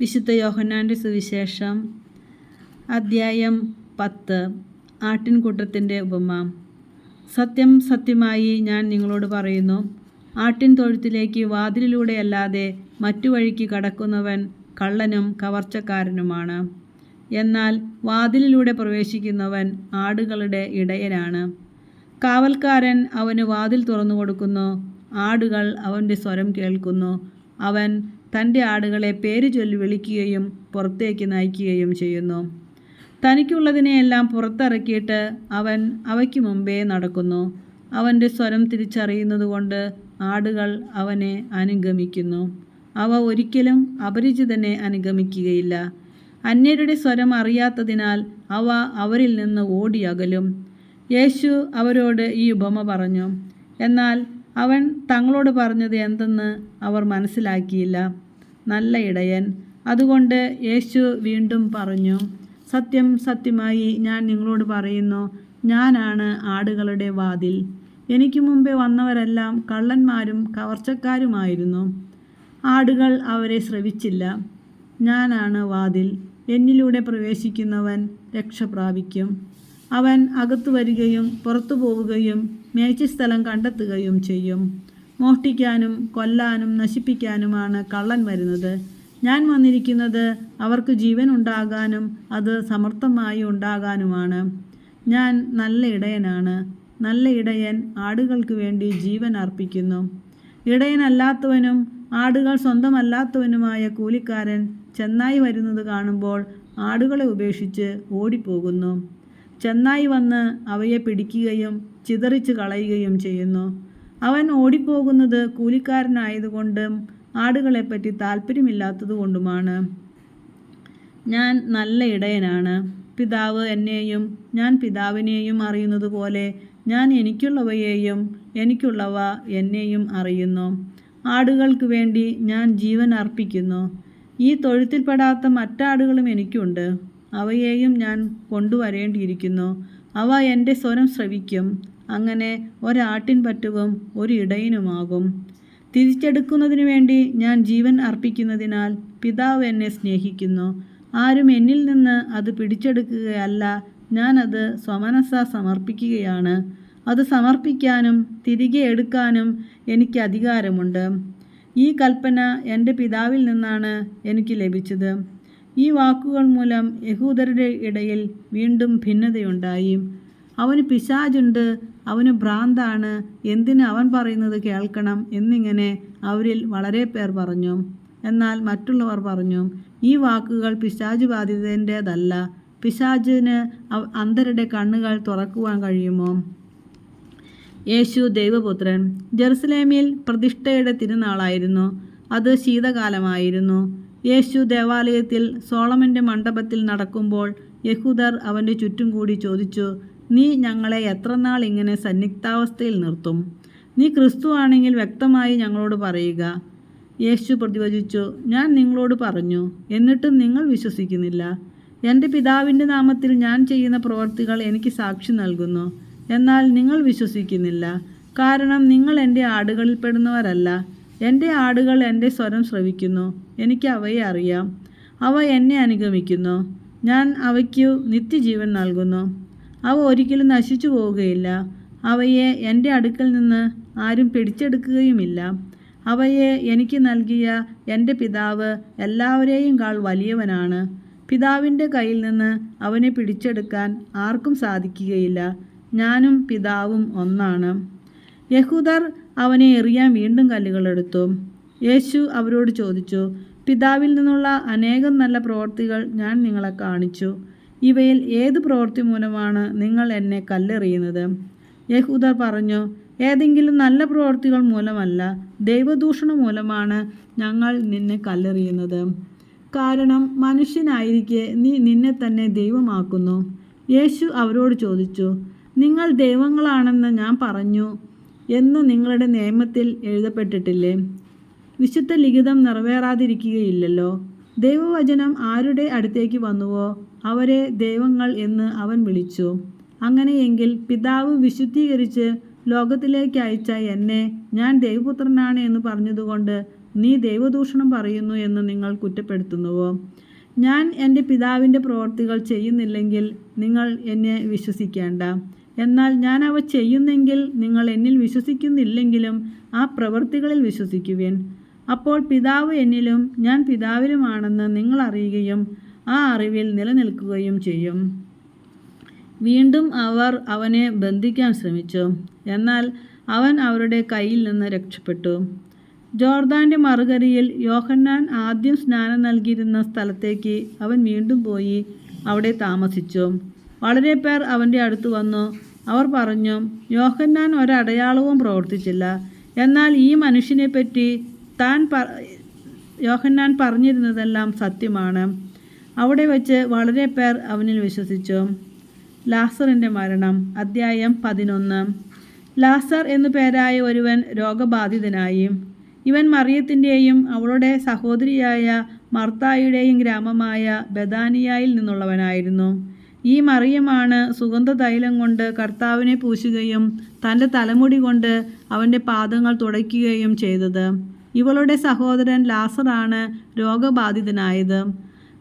വിശുദ്ധ യോഹന്നാൻ്റെ സുവിശേഷം അദ്ധ്യായം 10. ആട്ടിൻകൂട്ടത്തിൻ്റെ ഉപമ. സത്യം സത്യമായി ഞാൻ നിങ്ങളോട് പറയുന്നു, ആട്ടിൻ തൊഴുത്തിലേക്ക് വാതിലിലൂടെയല്ലാതെ മറ്റു വഴിക്ക് കടക്കുന്നവൻ കള്ളനും കവർച്ചക്കാരനുമാണ്. എന്നാൽ വാതിലിലൂടെ പ്രവേശിക്കുന്നവൻ ആടുകളുടെ ഇടയനാണ്. കാവൽക്കാരൻ അവന് വാതിൽ തുറന്നു കൊടുക്കുന്നു. ആടുകൾ അവൻ്റെ സ്വരം കേൾക്കുന്നു. അവൻ തൻ്റെ ആടുകളെ പേര് ചൊല്ലി വിളിക്കുകയും പുറത്തേക്ക് നയിക്കുകയും ചെയ്യുന്നു. തനിക്കുള്ളതിനെയെല്ലാം പുറത്തിറക്കിയിട്ട് അവൻ അവയ്ക്ക് മുമ്പേ നടക്കുന്നു. അവൻ്റെ സ്വരം തിരിച്ചറിയുന്നതുകൊണ്ട് ആടുകൾ അവനെ അനുഗമിക്കുന്നു. അവ ഒരിക്കലും അപരിചിതനെ അനുഗമിക്കുകയില്ല. അന്യരുടെ സ്വരം അറിയാത്തതിനാൽ അവ അവരിൽ നിന്ന് ഓടിയകലും. യേശു അവരോട് ഈ ഉപമ പറഞ്ഞു. എന്നാൽ അവൻ തങ്ങളോട് പറഞ്ഞത് എന്തെന്ന് അവർ മനസ്സിലാക്കിയില്ല. നല്ല ഇടയൻ. അതുകൊണ്ട് യേശു വീണ്ടും പറഞ്ഞു, സത്യം സത്യമായി ഞാൻ നിങ്ങളോട് പറയുന്നു, ഞാനാണ് ആടുകളുടെ വാതിൽ. എനിക്ക് മുമ്പേ വന്നവരെല്ലാം കള്ളന്മാരും കവർച്ചക്കാരുമായിരുന്നു. ആടുകൾ അവരെ ശ്രവിച്ചില്ല. ഞാനാണ് വാതിൽ. എന്നിലൂടെ പ്രവേശിക്കുന്നവൻ രക്ഷ പ്രാപിക്കും. അവൻ അകത്തു വരികയും പുറത്തു പോവുകയും മേച്ചിസ്ഥലം കണ്ടെത്തുകയും ചെയ്യും. മോഷ്ടിക്കാനും കൊല്ലാനും നശിപ്പിക്കാനുമാണ് കള്ളൻ വരുന്നത്. ഞാൻ വന്നിരിക്കുന്നത് അവർക്ക് ജീവൻ ഉണ്ടാകാനും അത് സമർത്ഥമായി ഉണ്ടാകാനുമാണ്. ഞാൻ നല്ല ഇടയനാണ്. നല്ല ഇടയൻ ആടുകൾക്ക് വേണ്ടി ജീവൻ അർപ്പിക്കുന്നു. ഇടയനല്ലാത്തവനും ആടുകൾ സ്വന്തമല്ലാത്തവനുമായ കൂലിക്കാരൻ ചെന്നായി വരുന്നത് കാണുമ്പോൾ ആടുകളെ ഉപേക്ഷിച്ച് ഓടിപ്പോകുന്നു. ചെന്നായി വന്ന് അവയെ പിടിക്കുകയും ചിതറിച്ച് കളയുകയും ചെയ്യുന്നു. അവൻ ഓടിപ്പോകുന്നത് കൂലിക്കാരനായതുകൊണ്ടും ആടുകളെപ്പറ്റി താല്പര്യമില്ലാത്തതുകൊണ്ടുമാണ്. ഞാൻ നല്ല ഇടയനാണ്. പിതാവ് എന്നെയും ഞാൻ പിതാവിനെയും അറിയുന്നത് പോലെ ഞാൻ എനിക്കുള്ളവയെയും എനിക്കുള്ളവ എന്നെയും അറിയുന്നു. ആടുകൾക്ക് വേണ്ടി ഞാൻ ജീവൻ അർപ്പിക്കുന്നു. ഈ തൊഴുത്തിൽപ്പെടാത്ത മറ്റാടുകളും എനിക്കുണ്ട്. അവയെയും ഞാൻ കൊണ്ടുവരേണ്ടിയിരിക്കുന്നു. അവ എൻ്റെ സ്വരം ശ്രവിക്കും. അങ്ങനെ ഒരാട്ടിൻ പറ്റവും ഒരു ഇടയനുമാകും. തിരിച്ചെടുക്കുന്നതിനു വേണ്ടി ഞാൻ ജീവൻ അർപ്പിക്കുന്നതിനാൽ പിതാവ് എന്നെ സ്നേഹിക്കുന്നു. ആരും എന്നിൽ നിന്ന് അത് പിടിച്ചെടുക്കുകയല്ല, ഞാനത് സ്വമനസ്സാ സമർപ്പിക്കുകയാണ്. അത് സമർപ്പിക്കാനും തിരികെ എടുക്കാനും എനിക്ക് അധികാരമുണ്ട്. ഈ കൽപ്പന എൻ്റെ പിതാവിൽ നിന്നാണ് എനിക്ക് ലഭിച്ചത്. ഈ വാക്കുകൾ മൂലം യഹൂദരുടെ ഇടയിൽ വീണ്ടും ഭിന്നതയുണ്ടായി. അവന് പിശാചുണ്ട്, അവന് ഭ്രാന്താണ്, എന്തിന് അവൻ പറയുന്നത് കേൾക്കണം എന്നിങ്ങനെ അവരിൽ വളരെ പേർ പറഞ്ഞു. എന്നാൽ മറ്റുള്ളവർ പറഞ്ഞു, ഈ വാക്കുകൾ പിശാച് ബാധിതൻ്റേതല്ല. പിശാചിന് അന്ധരുടെ കണ്ണുകൾ തുറക്കുവാൻ കഴിയുമോ? യേശു ദൈവപുത്രൻ. ജെറുസലേമിൽ പ്രതിഷ്ഠയുടെ തിരുനാളായിരുന്നു. അത് ശീതകാലമായിരുന്നു. യേശു ദേവാലയത്തിൽ സോളമൻ്റെ മണ്ഡപത്തിൽ നടക്കുമ്പോൾ യഹൂദർ അവൻ്റെ ചുറ്റും കൂടി ചോദിച്ചു, നീ ഞങ്ങളെ എത്രനാൾ ഇങ്ങനെ സന്നിഗ്ധാവസ്ഥയിൽ നിർത്തും? നീ ക്രിസ്തു ആണെങ്കിൽ വ്യക്തമായി ഞങ്ങളോട് പറയുക. യേശു പ്രതിവചിച്ചു, ഞാൻ നിങ്ങളോട് പറഞ്ഞു, എന്നിട്ടും നിങ്ങൾ വിശ്വസിക്കുന്നില്ല. എൻ്റെ പിതാവിൻ്റെ നാമത്തിൽ ഞാൻ ചെയ്യുന്ന പ്രവൃത്തികൾ എനിക്ക് സാക്ഷി നൽകുന്നു. എന്നാൽ നിങ്ങൾ വിശ്വസിക്കുന്നില്ല. കാരണം നിങ്ങൾ എൻ്റെ ആടുകളിൽപ്പെടുന്നവരല്ല. എൻ്റെ ആടുകൾ എൻ്റെ സ്വരം ശ്രവിക്കുന്നു. എനിക്ക് അവയെ അറിയാം. അവ എന്നെ അനുഗമിക്കുന്നു. ഞാൻ അവയ്ക്കു നിത്യജീവൻ നൽകുന്നു. അവ ഒരിക്കലും നശിച്ചു പോവുകയില്ല. അവയെ എൻ്റെ അടുക്കൽ നിന്ന് ആരും പിടിച്ചെടുക്കുകയുമില്ല. അവയെ എനിക്ക് നൽകിയ എൻ്റെ പിതാവ് എല്ലാവരെയും കാൾ വലിയവനാണ്. പിതാവിൻ്റെ കയ്യിൽ നിന്ന് അവനെ പിടിച്ചെടുക്കാൻ ആർക്കും സാധിക്കുകയില്ല. ഞാനും പിതാവും ഒന്നാണ്. യഹൂദർ അവനെ എറിയാൻ വീണ്ടും കല്ലുകളെടുത്തു. യേശു അവരോട് ചോദിച്ചു, പിതാവിൽ നിന്നുള്ള അനേകം നല്ല പ്രവൃത്തികൾ ഞാൻ നിങ്ങളെ കാണിച്ചു. ഇവയിൽ ഏത് പ്രവൃത്തി മൂലമാണ് നിങ്ങൾ എന്നെ കല്ലെറിയുന്നത്? യഹൂദർ പറഞ്ഞു, ഏതെങ്കിലും നല്ല പ്രവൃത്തികൾ മൂലമല്ല, ദൈവദൂഷണം മൂലമാണ് ഞങ്ങൾ നിന്നെ കല്ലെറിയുന്നത്. കാരണം മനുഷ്യനായിരിക്കെ നീ നിന്നെ തന്നെ ദൈവമാക്കുന്നു. യേശു അവരോട് ചോദിച്ചു, നിങ്ങൾ ദൈവങ്ങളാണെന്ന് ഞാൻ പറഞ്ഞു എന്ന് നിങ്ങളുടെ നിയമത്തിൽ എഴുതപ്പെട്ടിട്ടില്ലേ? വിശുദ്ധ ലിഖിതം നിറവേറാതിരിക്കുകയില്ലല്ലോ. ദൈവവചനം ആരുടെ അടുത്തേക്ക് വന്നുവോ അവരെ ദൈവങ്ങൾ എന്ന് അവൻ വിളിച്ചു. അങ്ങനെയെങ്കിൽ പിതാവ് വിശുദ്ധീകരിച്ച് ലോകത്തിലേക്ക് അയച്ച എന്നെ ഞാൻ ദൈവപുത്രനാണ് എന്ന് പറഞ്ഞതുകൊണ്ട് നീ ദൈവദൂഷണം പറയുന്നു എന്ന് നിങ്ങൾ കുറ്റപ്പെടുത്തുന്നുവോ? ഞാൻ എൻ്റെ പിതാവിൻ്റെ പ്രവൃത്തികൾ ചെയ്യുന്നില്ലെങ്കിൽ നിങ്ങൾ എന്നെ വിശ്വസിക്കേണ്ട. എന്നാൽ ഞാൻ അവ ചെയ്യുന്നെങ്കിൽ നിങ്ങൾ എന്നിൽ വിശ്വസിക്കുന്നില്ലെങ്കിലും ആ പ്രവൃത്തികളിൽ വിശ്വസിക്കുവിൻ. അപ്പോൾ പിതാവ് എന്നിലും ഞാൻ പിതാവിലുമാണെന്ന് നിങ്ങൾ അറിയുകയും ആ അറിവിൽ നിലനിൽക്കുകയും ചെയ്യും. വീണ്ടും അവർ അവനെ ബന്ധിക്കാൻ ശ്രമിച്ചു, എന്നാൽ അവൻ അവരുടെ കയ്യിൽ നിന്ന് രക്ഷപ്പെട്ടു. ജോർദാൻ്റെ മറുകരയിൽ യോഹന്നാൻ ആദ്യം സ്നാനം നൽകിയിരുന്ന സ്ഥലത്തേക്ക് അവൻ വീണ്ടും പോയി അവിടെ താമസിച്ചു. വളരെ പേർ അവൻ്റെ അടുത്ത് വന്നു. അവർ പറഞ്ഞു, യോഹന്നാൻ ഒരടയാളവും പ്രവർത്തിച്ചില്ല, എന്നാൽ ഈ മനുഷ്യനെപ്പറ്റി യോഹന്നാൻ പറഞ്ഞിരുന്നതെല്ലാം സത്യമാണ്. അവിടെ വച്ച് വളരെ പേർ അവനിൽ വിശ്വസിച്ചു. ലാസറിൻ്റെ മരണം. അദ്ധ്യായം 11. ലാസർ എന്നു പേരായ ഒരുവൻ രോഗബാധിതനായി. ഇവൻ മറിയത്തിൻ്റെയും അവളുടെ സഹോദരിയായ മർത്തായുടെയും ഗ്രാമമായ ബെഥാനിയായിൽ നിന്നുള്ളവനായിരുന്നു. ഈ മറിയമാണ് സുഗന്ധതൈലം കൊണ്ട് കർത്താവിനെ പൂശുകയും തൻ്റെ തലമുടി കൊണ്ട് അവൻ്റെ പാദങ്ങൾ തുടയ്ക്കുകയും ചെയ്തത്. ഇവളുടെ സഹോദരൻ ലാസറാണ് രോഗബാധിതനായത്.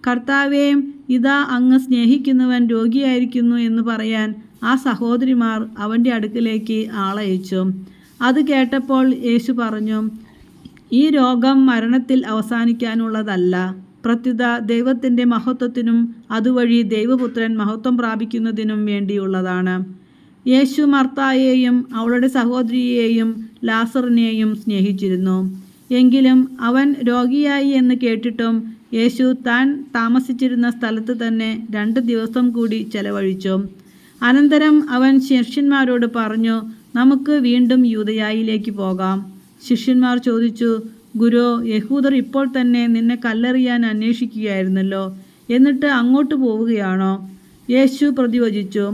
കർത്താവേ, ഇതാ അങ്ങ് സ്നേഹിക്കുന്നവൻ രോഗിയായിരിക്കുന്നു എന്ന് പറയാൻ ആ സഹോദരിമാർ അവൻ്റെ അടുക്കിലേക്ക് ആളയച്ചു. അത് കേട്ടപ്പോൾ യേശു പറഞ്ഞു, ഈ രോഗം മരണത്തിൽ അവസാനിക്കാനുള്ളതല്ല, പ്രത്യുത ദൈവത്തിൻ്റെ മഹത്വത്തിനും അതുവഴി ദൈവപുത്രൻ മഹത്വം പ്രാപിക്കുന്നതിനും വേണ്ടിയുള്ളതാണ്. യേശു മർത്തായെയും അവളുടെ സഹോദരിയെയും ലാസറിനെയും സ്നേഹിച്ചിരുന്നു. എങ്കിലും അവൻ രോഗിയായി എന്ന് കേട്ടിട്ടും യേശു താൻ താമസിച്ചിരുന്ന സ്ഥലത്ത് തന്നെ 2 ദിവസം കൂടി ചെലവഴിച്ചു. അനന്തരം അവൻ ശിഷ്യന്മാരോട് പറഞ്ഞു, നമുക്ക് വീണ്ടും യൂദയായിലേക്ക് പോകാം. ശിഷ്യന്മാർ ചോദിച്ചു, ഗുരു, യഹൂദർ ഇപ്പോൾ തന്നെ നിന്നെ കല്ലെറിയാൻ അന്വേഷിക്കുകയായിരുന്നല്ലോ, എന്നിട്ട് അങ്ങോട്ട് പോവുകയാണോ? യേശു പ്രതിവചിച്ചു,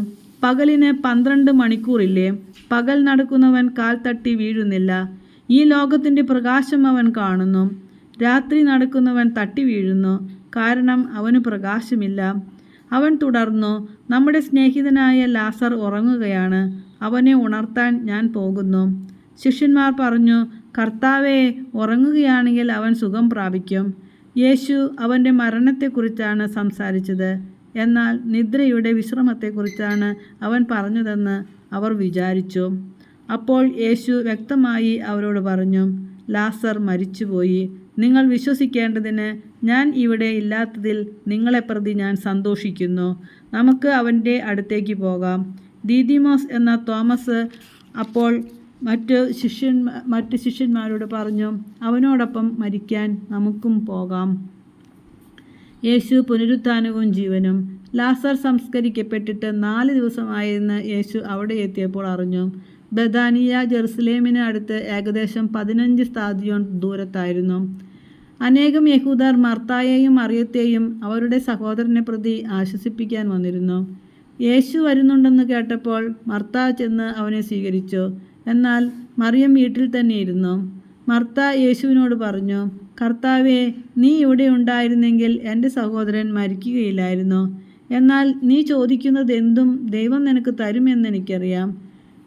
പകലിന് 12 മണിക്കൂറില്ലേ? പകൽ നടക്കുന്നവൻ കാൽ തട്ടി വീഴുന്നില്ല. ഈ ലോകത്തിൻ്റെ പ്രകാശം അവൻ കാണുന്നു. രാത്രി നടക്കുന്നവൻ തട്ടി വീഴുന്നു, കാരണം അവന് പ്രകാശമില്ല. അവൻ തുടർന്നു, നമ്മുടെ സ്നേഹിതനായ ലാസർ ഉറങ്ങുകയാണ്, അവനെ ഉണർത്താൻ ഞാൻ പോകുന്നു. ശിഷ്യന്മാർ പറഞ്ഞു, കർത്താവേ, ഉറങ്ങുകയാണെങ്കിൽ അവൻ സുഖം പ്രാപിക്കും. യേശു അവൻ്റെ മരണത്തെക്കുറിച്ചാണ് സംസാരിച്ചത്, എന്നാൽ നിദ്രയുടെ വിശ്രമത്തെക്കുറിച്ചാണ് അവൻ പറഞ്ഞതെന്ന് അവർ വിചാരിച്ചു. അപ്പോൾ യേശു വ്യക്തമായി അവരോട് പറഞ്ഞു, ലാസർ മരിച്ചുപോയി. നിങ്ങൾ വിശ്വസിക്കേണ്ടതിന് ഞാൻ ഇവിടെ ഇല്ലാത്തതിൽ നിങ്ങളെ പ്രതി ഞാൻ സന്തോഷിക്കുന്നു. നമുക്ക് അവൻ്റെ അടുത്തേക്ക് പോകാം. ദീദിമോസ് എന്ന തോമസ് അപ്പോൾ മറ്റ് ശിഷ്യന്മാരോട് പറഞ്ഞു, അവനോടൊപ്പം മരിക്കാൻ നമുക്കും പോകാം. യേശു പുനരുത്ഥാനവും ജീവനും. ലാസർ സംസ്കരിക്കപ്പെട്ടിട്ട് 4 ദിവസമായെന്ന് യേശു അവിടെ എത്തിയപ്പോൾ അറിഞ്ഞു. ബെഥാനിയ ജെറുസലേമിന് അടുത്ത് ഏകദേശം 15 സ്താദിയോൻ ദൂരത്തായിരുന്നു. അനേകം യഹൂദർ മർത്തായെയും മറിയത്തെയും അവരുടെ സഹോദരനെ പ്രതി ആശ്വസിപ്പിക്കാൻ വന്നിരുന്നു. യേശു വരുന്നുണ്ടെന്ന് കേട്ടപ്പോൾ മർത്ത ചെന്ന് അവനെ സ്വീകരിച്ചു. എന്നാൽ മറിയം വീട്ടിൽ തന്നെ ഇരുന്നു. മർത്ത യേശുവിനോട് പറഞ്ഞു, കർത്താവേ, നീ ഇവിടെ ഉണ്ടായിരുന്നെങ്കിൽ എൻ്റെ സഹോദരൻ മരിക്കുകയില്ലായിരുന്നു. എന്നാൽ നീ ചോദിക്കുന്നത് എന്തും ദൈവം നിനക്ക് തരുമെന്നെനിക്കറിയാം.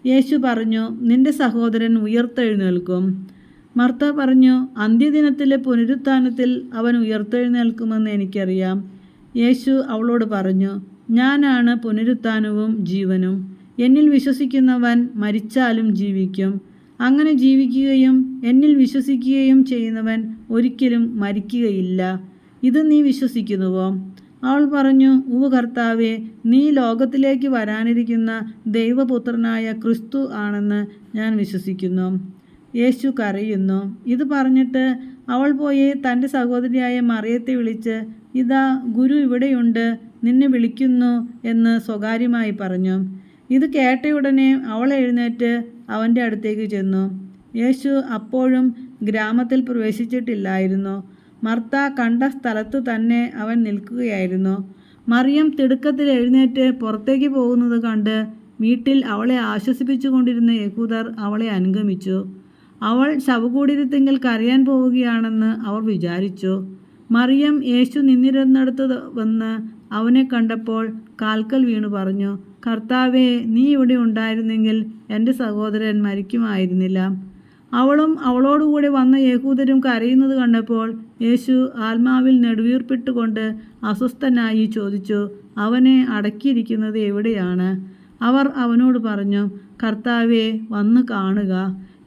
യേശു പറഞ്ഞു, നിന്റെ സഹോദരൻ ഉയർത്തെഴുന്നേൽക്കും. മർത്ത പറഞ്ഞു, അന്ത്യദിനത്തിലെ പുനരുത്ഥാനത്തിൽ അവൻ ഉയർത്തെഴുന്നേൽക്കുമെന്ന് എനിക്കറിയാം. യേശു അവളോട് പറഞ്ഞു, ഞാനാണ് പുനരുത്ഥാനവും ജീവനും. എന്നിൽ വിശ്വസിക്കുന്നവൻ മരിച്ചാലും ജീവിക്കും. അങ്ങനെ ജീവിക്കുകയും എന്നിൽ വിശ്വസിക്കുകയും ചെയ്യുന്നവൻ ഒരിക്കലും മരിക്കുകയില്ല. ഇത് നീ വിശ്വസിക്കുന്നുവോ? അവൾ പറഞ്ഞു, ഉവ്വ് കർത്താവേ, നീ ലോകത്തിലേക്ക് വരാനിരിക്കുന്ന ദൈവപുത്രനായ ക്രിസ്തു ആണെന്ന് ഞാൻ വിശ്വസിക്കുന്നു. യേശു കരയുന്നു. ഇത് പറഞ്ഞിട്ട് അവൾ പോയി തൻ്റെ സഹോദരിയായ മറിയത്തെ വിളിച്ച്, ഇതാ ഗുരു ഇവിടെയുണ്ട്, നിന്നെ വിളിക്കുന്നു എന്ന് സ്വകാര്യമായി പറഞ്ഞു. ഇത് കേട്ടയുടനെ അവൾ എഴുന്നേറ്റ് അവൻ്റെ അടുത്തേക്ക് ചെന്നു. യേശു അപ്പോഴും ഗ്രാമത്തിൽ പ്രവേശിച്ചിട്ടില്ലായിരുന്നു. മർത്ത കണ്ട സ്ഥലത്ത് തന്നെ അവൻ നിൽക്കുകയായിരുന്നു. മറിയം തിടുക്കത്തിൽ എഴുന്നേറ്റ് പുറത്തേക്ക് പോകുന്നത് കണ്ട് വീട്ടിൽ അവളെ ആശ്വസിപ്പിച്ചു കൊണ്ടിരുന്ന യഹൂദർ അവളെ അനുഗമിച്ചു. അവൾ ശവകൂടീരത്തിങ്കൽ കരയാൻ പോവുകയാണെന്ന് അവർ വിചാരിച്ചു. മറിയം യേശു നിന്നിരുന്നിടത്ത് വന്ന് അവനെ കണ്ടപ്പോൾ കാൽക്കൽ വീണു പറഞ്ഞു, കർത്താവേ, നീ ഇവിടെ ഉണ്ടായിരുന്നെങ്കിൽ എൻ്റെ സഹോദരൻ മരിക്കുമായിരുന്നില്ല. അവളും അവളോടുകൂടി വന്ന യഹൂദരും കരയുന്നത് കണ്ടപ്പോൾ യേശു ആത്മാവിൽ നെടുവീർപ്പിട്ടുകൊണ്ട് അസ്വസ്ഥനായി ചോദിച്ചു, അവനെ അടക്കിയിരിക്കുന്നത് എവിടെയാണ്? അവർ അവനോട് പറഞ്ഞു, കർത്താവേ, വന്ന് കാണുക.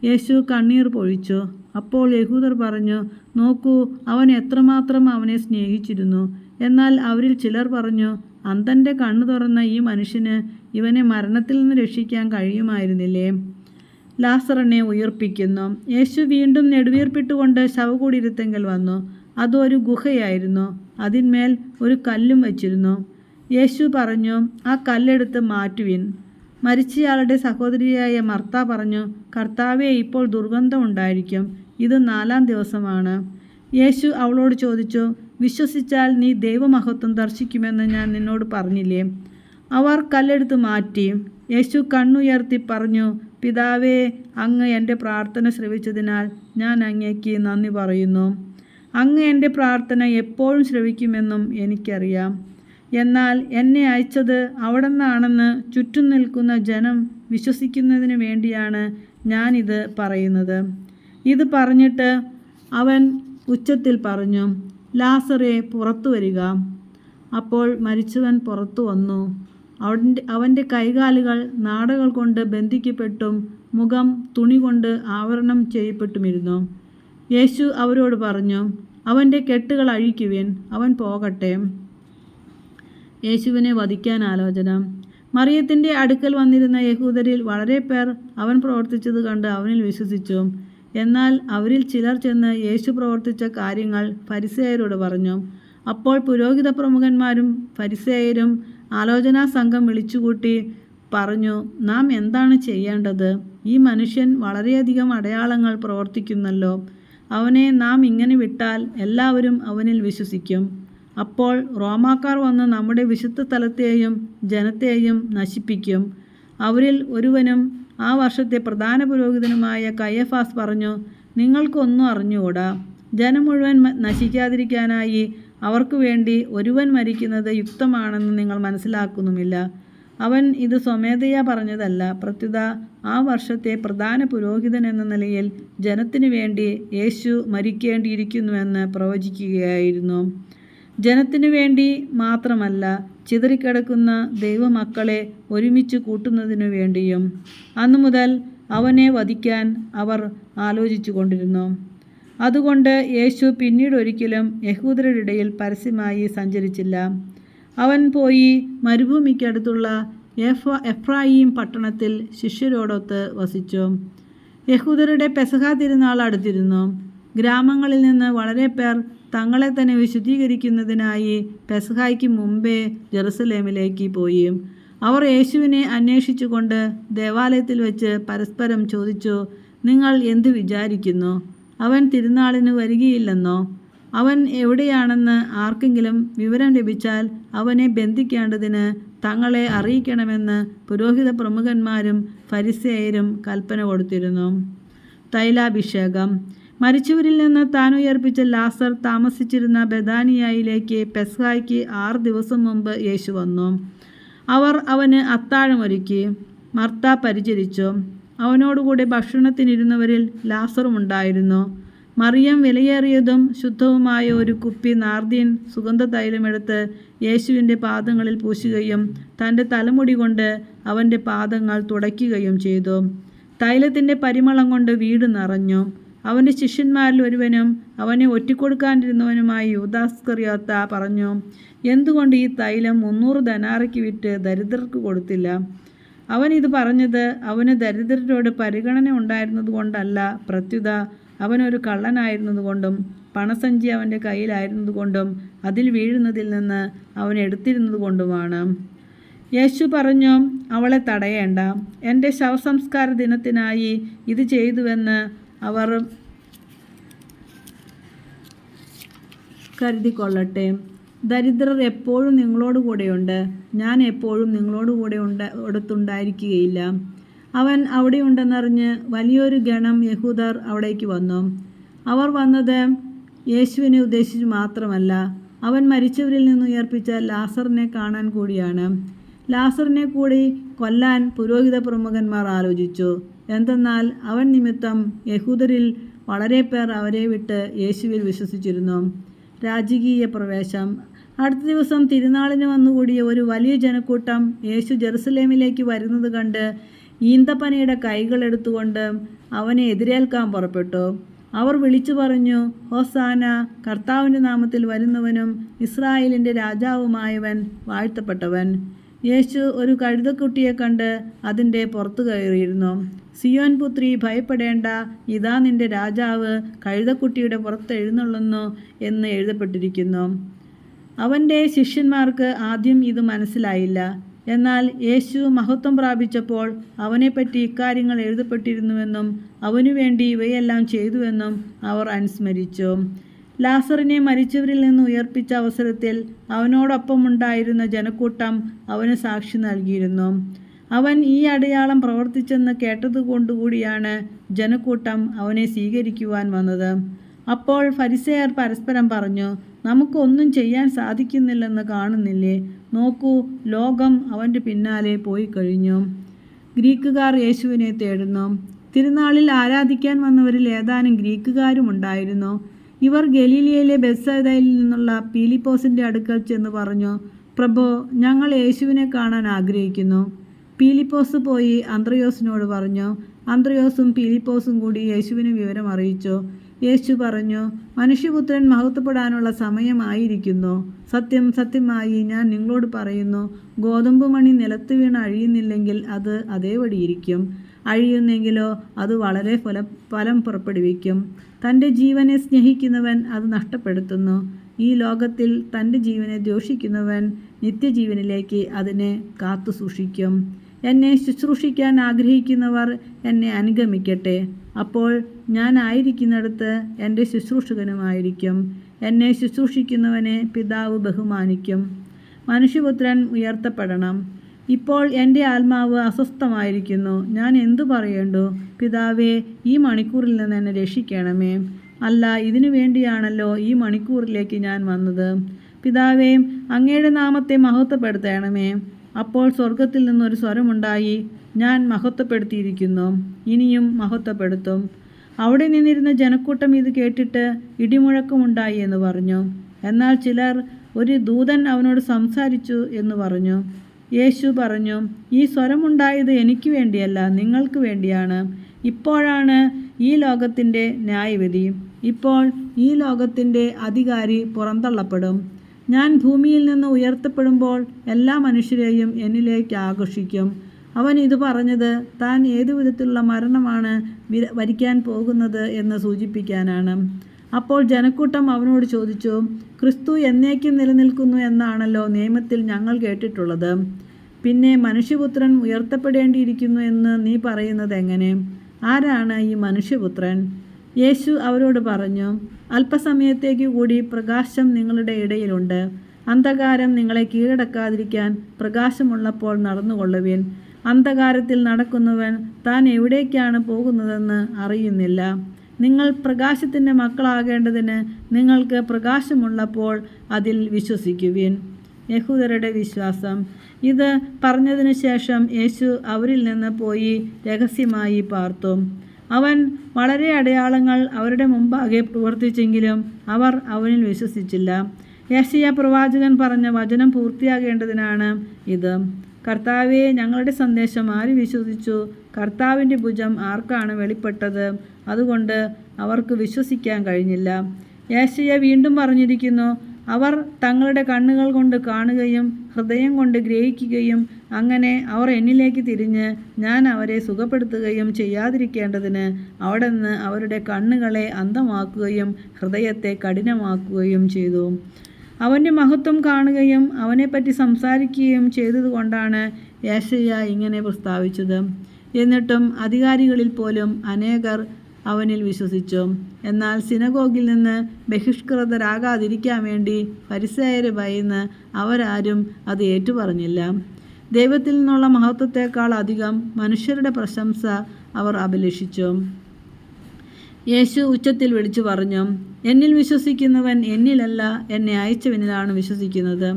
യേശു കണ്ണീർ പൊഴിച്ചു. അപ്പോൾ യഹൂദർ പറഞ്ഞു, നോക്കൂ, അവൻ എത്രമാത്രം അവനെ സ്നേഹിച്ചിരുന്നു. എന്നാൽ അവരിൽ ചിലർ പറഞ്ഞു, അന്ധൻ്റെ കണ്ണു തുറന്ന ഈ മനുഷ്യന് ഇവനെ മരണത്തിൽ നിന്ന് രക്ഷിക്കാൻ കഴിയുമായിരുന്നില്ലേ? ലാസറിനെ ഉയർപ്പിക്കുന്നു. യേശു വീണ്ടും നെടുവീർപ്പിട്ടുകൊണ്ട് ശവകുടീരത്തെങ്കിൽ വന്നു. അതൊരു ഗുഹയായിരുന്നു. അതിന്മേൽ ഒരു കല്ലും വച്ചിരുന്നു. യേശു പറഞ്ഞു, ആ കല്ലെടുത്ത് മാറ്റുവിൻ. മരിച്ചയാളുടെ സഹോദരിയായ മർത്ത പറഞ്ഞു, കർത്താവേ, ഇപ്പോൾ ദുർഗന്ധം ഉണ്ടായിരിക്കും. ഇത് 4-ാം ദിവസമാണ്. യേശു അവളോട് ചോദിച്ചു, വിശ്വസിച്ചാൽ നീ ദൈവമഹത്വം ദർശിക്കുമെന്ന് ഞാൻ നിന്നോട് പറഞ്ഞില്ലേ? അവർ കല്ലെടുത്ത് മാറ്റി. യേശു കണ്ണുയർത്തി പറഞ്ഞു, പിതാവേ, അങ്ങ് എൻ്റെ പ്രാർത്ഥന ശ്രവിച്ചതിനാൽ ഞാൻ അങ്ങേക്ക് നന്ദി പറയുന്നു. അങ്ങ് എൻ്റെ പ്രാർത്ഥന എപ്പോഴും ശ്രവിക്കുമെന്നും എനിക്കറിയാം. എന്നാൽ എന്നെ അയച്ചത് അവിടുന്നാണെന്ന് ചുറ്റും നിൽക്കുന്ന ജനം വിശ്വസിക്കുന്നതിന് വേണ്ടിയാണ് ഞാനിത് പറയുന്നത്. ഇത് പറഞ്ഞിട്ട് അവൻ ഉച്ചത്തിൽ പറഞ്ഞു, ലാസറേ, പുറത്തു വരിക. അപ്പോൾ മരിച്ചവൻ പുറത്തു വന്നു. അവൻ്റെ കൈകാലുകൾ നാടകൾ കൊണ്ട് ബന്ധിക്കപ്പെട്ടും മുഖം തുണി കൊണ്ട് ആവരണം ചെയ്യപ്പെട്ടുമിരുന്നു. യേശു അവരോട് പറഞ്ഞു, അവൻ്റെ കെട്ടുകൾ അഴിക്കുവിൻ, അവൻ പോകട്ടെ. യേശുവിനെ വധിക്കാൻ ആലോചന. മറിയത്തിൻ്റെ അടുക്കൽ വന്നിരുന്ന യഹൂദരിൽ വളരെ പേർ അവൻ പ്രവർത്തിച്ചത് കണ്ട് അവനിൽ വിശ്വസിച്ചു. എന്നാൽ അവരിൽ ചിലർ ചെന്ന് യേശു പ്രവർത്തിച്ച കാര്യങ്ങൾ ഫരിസേയരോട് പറഞ്ഞു. അപ്പോൾ പുരോഹിത പ്രമുഖന്മാരും ഫരിസേയരും ആലോചനാ സംഘം വിളിച്ചുകൂട്ടി പറഞ്ഞു, നാം എന്താണ് ചെയ്യേണ്ടത്? ഈ മനുഷ്യൻ വളരെയധികം അടയാളങ്ങൾ പ്രവർത്തിക്കുന്നല്ലോ. അവനെ നാം ഇങ്ങനെ വിട്ടാൽ എല്ലാവരും അവനിൽ വിശ്വസിക്കും. അപ്പോൾ റോമാക്കാർ വന്ന് നമ്മുടെ വിശുദ്ധ സ്ഥലത്തെയും ജനത്തെയും നശിപ്പിക്കും. അവരിൽ ഒരുവനും ആ വർഷത്തെ പ്രധാന പുരോഹിതനുമായ കയഫാസ് പറഞ്ഞു, നിങ്ങൾക്കൊന്നും അറിഞ്ഞുകൂടാ. ജനം മുഴുവൻ നശിക്കാതിരിക്കാനായി അവർക്ക് വേണ്ടി ഒരുവൻ മരിക്കുന്നത് യുക്തമാണെന്ന് നിങ്ങൾ മനസ്സിലാക്കുന്നുമില്ല. അവൻ ഇത് സ്വമേധയാ പറഞ്ഞതല്ല. പ്രത്യുത ആ വർഷത്തെ പ്രധാന പുരോഹിതൻ എന്ന നിലയിൽ ജനത്തിനു വേണ്ടി യേശു മരിക്കേണ്ടിയിരിക്കുന്നുവെന്ന് പ്രവചിക്കുകയായിരുന്നു. ജനത്തിനു വേണ്ടി മാത്രമല്ല, ചിതറിക്കിടക്കുന്ന ദൈവമക്കളെ ഒരുമിച്ച് കൂട്ടുന്നതിനു വേണ്ടിയും. അന്നു മുതൽ അവനെ വധിക്കാൻ അവർ ആലോചിച്ചു കൊണ്ടിരുന്നു. അതുകൊണ്ട് യേശു പിന്നീട് ഒരിക്കലും യഹൂദരുടെ ഇടയിൽ പരസ്യമായി സഞ്ചരിച്ചില്ല. അവൻ പോയി മരുഭൂമിക്കടുത്തുള്ള എഫ്രായീം പട്ടണത്തിൽ ശിഷ്യരോടൊത്ത് വസിച്ചു. യഹൂദരുടെ പെസഹ തിരുനാൾ അടുത്തിരുന്നു. ഗ്രാമങ്ങളിൽ നിന്ന് വളരെ പേർ തങ്ങളെ തന്നെ വിശുദ്ധീകരിക്കുന്നതിനായി പെസഹായ്ക്ക് മുമ്പേ ജെറുസലേമിലേക്ക് പോയി. അവർ യേശുവിനെ അന്വേഷിച്ചുകൊണ്ട് ദേവാലയത്തിൽ വെച്ച് പരസ്പരം ചോദിച്ചു, നിങ്ങൾ എന്ത് വിചാരിക്കുന്നു? അവൻ തിരുനാളിന് വരികയില്ലെന്നോ? അവൻ എവിടെയാണെന്ന് ആർക്കെങ്കിലും വിവരം ലഭിച്ചാൽ അവനെ ബന്ധിക്കേണ്ടതിന് തങ്ങളെ അറിയിക്കണമെന്ന് പുരോഹിത പ്രമുഖന്മാരും ഫരിസേയരും കൽപ്പന കൊടുത്തിരുന്നു. തൈലാഭിഷേകം. മരിച്ചവരിൽ നിന്ന് താൻ ഉയർപ്പിച്ച ലാസർ താമസിച്ചിരുന്ന ബെഥാനിയയിലേക്ക് പെസഹായ്ക്ക് 6 ദിവസം മുമ്പ് യേശു വന്നു. അവർ അവന് അത്താഴമൊരുക്കി. മർത്ത പരിചരിച്ചു. അവനോടുകൂടി ഭക്ഷണത്തിനിരുന്നവരിൽ ലാസറും ഉണ്ടായിരുന്നു. മറിയം വിലയേറിയതും ശുദ്ധവുമായ ഒരു കുപ്പി നാർദീൻ സുഗന്ധതൈലമെടുത്ത് യേശുവിൻ്റെ പാദങ്ങളിൽ പൂശുകയും തൻ്റെ തലമുടി കൊണ്ട് അവൻ്റെ പാദങ്ങൾ തുടയ്ക്കുകയും ചെയ്തു. തൈലത്തിൻ്റെ പരിമളം കൊണ്ട് വീട് നിറഞ്ഞു. അവൻ്റെ ശിഷ്യന്മാരിൽ ഒരുവനും അവനെ ഒറ്റിക്കൊടുക്കാനിരുന്നവനുമായി യൂദാസ്കറിയോത്ത പറഞ്ഞു, എന്തുകൊണ്ട് ഈ തൈലം 300 ധനാറയ്ക്ക് വിറ്റ് ദരിദ്രർക്ക് കൊടുത്തില്ല? അവൻ ഇത് പറഞ്ഞത് അവന് ദരിദ്രരോട് പരിഗണന ഉണ്ടായിരുന്നതുകൊണ്ടല്ല, പ്രത്യുത അവനൊരു കള്ളനായിരുന്നതുകൊണ്ടും പണസഞ്ചി അവൻ്റെ കയ്യിലായിരുന്നതുകൊണ്ടും അതിൽ വീഴുന്നതിൽ നിന്ന് അവൻ എടുത്തിരുന്നത് കൊണ്ടുമാണ്. യേശു പറഞ്ഞു, അവളെ തടയേണ്ട. എൻ്റെ ശവസംസ്കാര ദിനത്തിനായി ഇത് ചെയ്തുവെന്ന് അവർ കരുതിക്കൊള്ളട്ടെ. ദരിദ്രർ എപ്പോഴും നിങ്ങളോട് കൂടെയുണ്ട്. ഞാൻ എപ്പോഴും നിങ്ങളോട് കൂടെ അടുത്തുണ്ടായിരിക്കുകയില്ല. അവൻ അവിടെയുണ്ടെന്നറിഞ്ഞ് വലിയൊരു ഗണം യഹൂദർ അവിടേക്ക് വന്നു. അവർ വന്നത് യേശുവിനെ ഉദ്ദേശിച്ച് മാത്രമല്ല, അവൻ മരിച്ചവരിൽ നിന്ന് ഉയർപ്പിച്ച ലാസറിനെ കാണാൻ കൂടിയാണ്. ലാസറിനെ കൂടി കൊല്ലാൻ പുരോഹിത പ്രമുഖന്മാർ ആലോചിച്ചു. എന്തെന്നാൽ അവൻ നിമിത്തം യഹൂദരിൽ വളരെ പേർ അവരെ വിട്ട് യേശുവിൽ വിശ്വസിച്ചിരുന്നു. രാജകീയ പ്രവേശം. അടുത്ത ദിവസം തിരുനാളിന് വന്നുകൂടിയ ഒരു വലിയ ജനക്കൂട്ടം യേശു ജെറുസലേമിലേക്ക് വരുന്നത് കണ്ട് ഈന്തപ്പനയുടെ കൈകൾ എടുത്തുകൊണ്ട് അവനെ എതിരേൽക്കാൻ പുറപ്പെട്ടു. അവർ വിളിച്ചു പറഞ്ഞു, ഹോസാന, കർത്താവിൻ്റെ നാമത്തിൽ വരുന്നവനും ഇസ്രായേലിൻ്റെ രാജാവുമായവൻ വാഴ്ത്തപ്പെട്ടവൻ. യേശു ഒരു കഴുതക്കുട്ടിയെ കണ്ട് അതിൻ്റെ പുറത്തു കയറിയിരുന്നു. സിയോൻ പുത്രി, ഭയപ്പെടേണ്ട, ഇതാ നിന്റെ രാജാവ് കഴുതക്കുട്ടിയുടെ പുറത്ത് എഴുന്നള്ളുന്നു എന്ന് എഴുതപ്പെട്ടിരിക്കുന്നു. അവൻ്റെ ശിഷ്യന്മാർക്ക് ആദ്യം ഇത് മനസ്സിലായില്ല. എന്നാൽ യേശു മഹത്വം പ്രാപിച്ചപ്പോൾ അവനെപ്പറ്റി ഇക്കാര്യങ്ങൾ എഴുതപ്പെട്ടിരുന്നുവെന്നും അവനുവേണ്ടി ഇവയെല്ലാം ചെയ്തുവെന്നും അവർ അനുസ്മരിച്ചു. ലാസറിനെ മരിച്ചവരിൽ നിന്ന് ഉയർപ്പിച്ച അവസരത്തിൽ അവനോടൊപ്പമുണ്ടായിരുന്ന ജനക്കൂട്ടം അവന് സാക്ഷി നൽകിയിരുന്നു. അവൻ ഈ അടയാളം പ്രവർത്തിച്ചെന്ന് കേട്ടതുകൊണ്ടുകൂടിയാണ് ജനക്കൂട്ടം അവനെ സ്വീകരിക്കുവാൻ വന്നത്. അപ്പോൾ ഫരിസേയർ പരസ്പരം പറഞ്ഞു, നമുക്കൊന്നും ചെയ്യാൻ സാധിക്കുന്നില്ലെന്ന് കാണുന്നില്ലേ? നോക്കൂ, ലോകം അവൻ്റെ പിന്നാലെ പോയി കഴിഞ്ഞു. ഗ്രീക്കുകാർ യേശുവിനെ തേടുന്നു. തിരുനാളിൽ ആരാധിക്കാൻ വന്നവരിൽ ഏതാനും ഗ്രീക്കുകാരും ഉണ്ടായിരുന്നു. ഇവർ ഗലീലയിലെ ബെത്സയിദയിൽ നിന്നുള്ള പീലിപ്പോസിൻ്റെ അടുക്കൽ ചെന്ന് പറഞ്ഞു, പ്രഭോ, ഞങ്ങൾ യേശുവിനെ കാണാൻ ആഗ്രഹിക്കുന്നു. പീലിപ്പോസ് പോയി അന്ത്രയോസിനോട് പറഞ്ഞു. അന്ത്രയോസും പീലിപ്പോസും കൂടി യേശുവിനെ വിവരം അറിയിച്ചു. യേശു പറഞ്ഞു, മനുഷ്യപുത്രൻ മഹത്വപ്പെടാനുള്ള സമയമായിരിക്കുന്നു. സത്യം സത്യമായി ഞാൻ നിങ്ങളോട് പറയുന്നു, ഗോതമ്പ് മണി നിലത്ത് വീണ് അഴിയുന്നില്ലെങ്കിൽ അത് അതേപടിയിരിക്കും. അഴിയുന്നെങ്കിലോ അത് വളരെ ഫലം പുറപ്പെടുവിക്കും. തൻ്റെ ജീവനെ സ്നേഹിക്കുന്നവൻ അത് നഷ്ടപ്പെടുത്തുന്നു. ഈ ലോകത്തിൽ തൻ്റെ ജീവനെ ദ്വേഷിക്കുന്നവൻ നിത്യജീവനിലേക്ക് അതിനെ കാത്തു സൂക്ഷിക്കും. എന്നെ ശുശ്രൂഷിക്കാൻ ആഗ്രഹിക്കുന്നവർ എന്നെ അനുഗമിക്കട്ടെ. അപ്പോൾ ഞാൻ ആയിരിക്കുന്നിടത്ത് എൻ്റെ ശുശ്രൂഷകനുമായിരിക്കും. എന്നെ ശുശ്രൂഷിക്കുന്നവനെ പിതാവ് ബഹുമാനിക്കും. മനുഷ്യപുത്രൻ ഉയർത്തപ്പെടണം. ഇപ്പോൾ എൻ്റെ ആത്മാവ് അസ്വസ്ഥമായിരിക്കുന്നു. ഞാൻ എന്തു പറയേണ്ടു? പിതാവേ, ഈ മണിക്കൂറിൽ നിന്ന് എന്നെ രക്ഷിക്കണമേ. അല്ല, ഇതിനു വേണ്ടിയാണല്ലോ ഈ മണിക്കൂറിലേക്ക് ഞാൻ വന്നത്. പിതാവേ, അങ്ങയുടെ നാമത്തെ മഹത്വപ്പെടുത്തണമേ. അപ്പോൾ സ്വർഗത്തിൽ നിന്നൊരു സ്വരമുണ്ടായി, ഞാൻ മഹത്വപ്പെടുത്തിയിരിക്കുന്നു, ഇനിയും മഹത്വപ്പെടുത്തും. അവിടെ നിന്നിരുന്ന ജനക്കൂട്ടം ഇത് കേട്ടിട്ട് ഇടിമുഴക്കമുണ്ടായി എന്ന് പറഞ്ഞു. എന്നാൽ ചിലർ, ഒരു ദൂതൻ അവനോട് സംസാരിച്ചു എന്ന് പറഞ്ഞു. യേശു പറഞ്ഞു, ഈ സ്വരമുണ്ടായത് എനിക്ക് വേണ്ടിയല്ല, നിങ്ങൾക്ക് വേണ്ടിയാണ്. ഇപ്പോഴാണ് ഈ ലോകത്തിൻ്റെ ന്യായവിധി. ഇപ്പോൾ ഈ ലോകത്തിൻ്റെ അധികാരി പുറന്തള്ളപ്പെടും. ഞാൻ ഭൂമിയിൽ നിന്ന് ഉയർത്തപ്പെടുമ്പോൾ എല്ലാ മനുഷ്യരെയും എന്നിലേക്ക് ആകർഷിക്കും. അവൻ ഇത് പറഞ്ഞത് താൻ ഏതു വിധത്തിലുള്ള മരണമാണ് വരിക്കാൻ പോകുന്നത് എന്ന് സൂചിപ്പിക്കാനാണ്. അപ്പോൾ ജനക്കൂട്ടം അവനോട് ചോദിച്ചു, ക്രിസ്തു എന്നേക്കും നിലനിൽക്കുന്നു എന്നാണല്ലോ നിയമത്തിൽ ഞങ്ങൾ കേട്ടിട്ടുള്ളത്. പിന്നെ മനുഷ്യപുത്രൻ ഉയർത്തപ്പെടേണ്ടിയിരിക്കുന്നു എന്ന് നീ പറയുന്നത് എങ്ങനെ? ആരാണ് ഈ മനുഷ്യപുത്രൻ? യേശു അവരോട് പറഞ്ഞു, അല്പസമയത്തേക്ക് കൂടി പ്രകാശം നിങ്ങളുടെ ഇടയിലുണ്ട്. അന്ധകാരം നിങ്ങളെ കീഴടക്കാതിരിക്കാൻ പ്രകാശമുള്ളപ്പോൾ നടന്നുകൊള്ളുവിൻ. അന്ധകാരത്തിൽ നടക്കുന്നവൻ താൻ എവിടേക്കാണ് പോകുന്നതെന്ന് അറിയുന്നില്ല. നിങ്ങൾ പ്രകാശത്തിൻ്റെ മക്കളാകേണ്ടതിന് നിങ്ങൾക്ക് പ്രകാശമുള്ളപ്പോൾ അതിൽ വിശ്വസിക്കുവിൻ. യഹൂദരുടെ വിശ്വാസം. ഇത് പറഞ്ഞതിനു ശേഷം യേശു അവരിൽ നിന്ന് പോയി രഹസ്യമായി പാർത്തു. അവൻ വളരെ അടയാളങ്ങൾ അവരുടെ മുമ്പാകെ പ്രവർത്തിച്ചെങ്കിലും അവർ അവനിൽ വിശ്വസിച്ചില്ല. യെശയ്യാ പ്രവാചകൻ പറഞ്ഞ വചനം പൂർത്തിയാകേണ്ടതിനാണ് ഇത്. കർത്താവേ, ഞങ്ങളുടെ സന്ദേശം ആര് വിശ്വസിച്ചു? കർത്താവിൻ്റെ ഭുജം ആർക്കാണ് വെളിപ്പെട്ടത്? അതുകൊണ്ട് അവർക്ക് വിശ്വസിക്കാൻ കഴിഞ്ഞില്ല. യെശയ്യാ വീണ്ടും പറഞ്ഞിരിക്കുന്നു, അവർ തങ്ങളുടെ കണ്ണുകൾ കൊണ്ട് കാണുകയും ഹൃദയം കൊണ്ട് ഗ്രഹിക്കുകയും അങ്ങനെ അവർ എന്നിലേക്ക് തിരിഞ്ഞ് ഞാൻ അവരെ സുഖപ്പെടുത്തുകയും ചെയ്യാതിരിക്കേണ്ടതിന് അവിടുന്ന് അവരുടെ കണ്ണുകളെ അന്ധമാക്കുകയും ഹൃദയത്തെ കഠിനമാക്കുകയും ചെയ്തു. അവൻ്റെ മഹത്വം കാണുകയും അവനെപ്പറ്റി സംസാരിക്കുകയും ചെയ്തതുകൊണ്ടാണ് യെശയ്യാ ഇങ്ങനെ പ്രസ്താവിച്ചത്. എന്നിട്ടും അധികാരികളിൽ പോലും അനേകർ അവനിൽ വിശ്വസിച്ചു. എന്നാൽ സിനഗോഗിൽ നിന്ന് ബഹിഷ്കൃതരാകാതിരിക്കാൻ വേണ്ടി ഫരിസേയരെ ഭയന്ന് അവരാരും അത് ഏറ്റുപറഞ്ഞില്ല. ദൈവത്തിൽ നിന്നുള്ള മഹത്വത്തെക്കാൾ അധികം മനുഷ്യരുടെ പ്രശംസ അവർ അഭിലഷിച്ചു. യേശു ഉച്ചത്തിൽ വിളിച്ചു പറഞ്ഞു, എന്നിൽ വിശ്വസിക്കുന്നവൻ എന്നിലല്ല, എന്നെ അയച്ചവനിലാണ് വിശ്വസിക്കുന്നത്.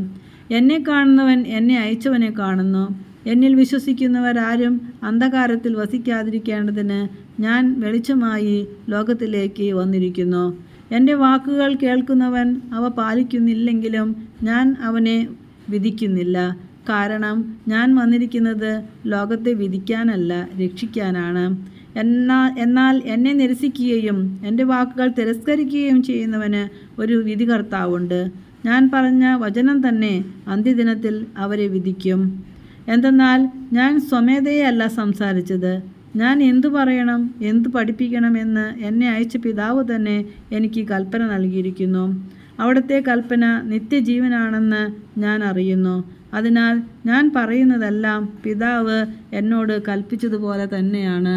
എന്നെ കാണുന്നവൻ എന്നെ അയച്ചവനെ കാണുന്നു. എന്നിൽ വിശ്വസിക്കുന്നവരാരും അന്ധകാരത്തിൽ വസിക്കാതിരിക്കേണ്ടതിന് ഞാൻ വെളിച്ചമായി ലോകത്തിലേക്ക് വന്നിരിക്കുന്നു. എൻ്റെ വാക്കുകൾ കേൾക്കുന്നവൻ അവ പാലിക്കുന്നില്ലെങ്കിലും ഞാൻ അവനെ വിധിക്കുന്നില്ല. കാരണം ഞാൻ വന്നിരിക്കുന്നത് ലോകത്തെ വിധിക്കാനല്ല, രക്ഷിക്കാനാണ്. എന്നാൽ എന്നെ നിരസിക്കുകയും എൻ്റെ വാക്കുകൾ തിരസ്കരിക്കുകയും ചെയ്യുന്നവന് ഒരു വിധികർത്താവുണ്ട്. ഞാൻ പറഞ്ഞ വചനം തന്നെ അന്ത്യദിനത്തിൽ അവരെ വിധിക്കും. എന്തെന്നാൽ ഞാൻ സ്വമേധയല്ല സംസാരിച്ചത്. ഞാൻ എന്തു പറയണം, എന്തു പഠിപ്പിക്കണമെന്ന് എന്നെ അയച്ച പിതാവ് തന്നെ എനിക്ക് കൽപ്പന നൽകിയിരിക്കുന്നു. അവിടുത്തെ കൽപ്പന നിത്യജീവനാണെന്ന് ഞാൻ അറിയുന്നു. അതിനാൽ ഞാൻ പറയുന്നതെല്ലാം പിതാവ് എന്നോട് കൽപ്പിച്ചതുപോലെ തന്നെയാണ്.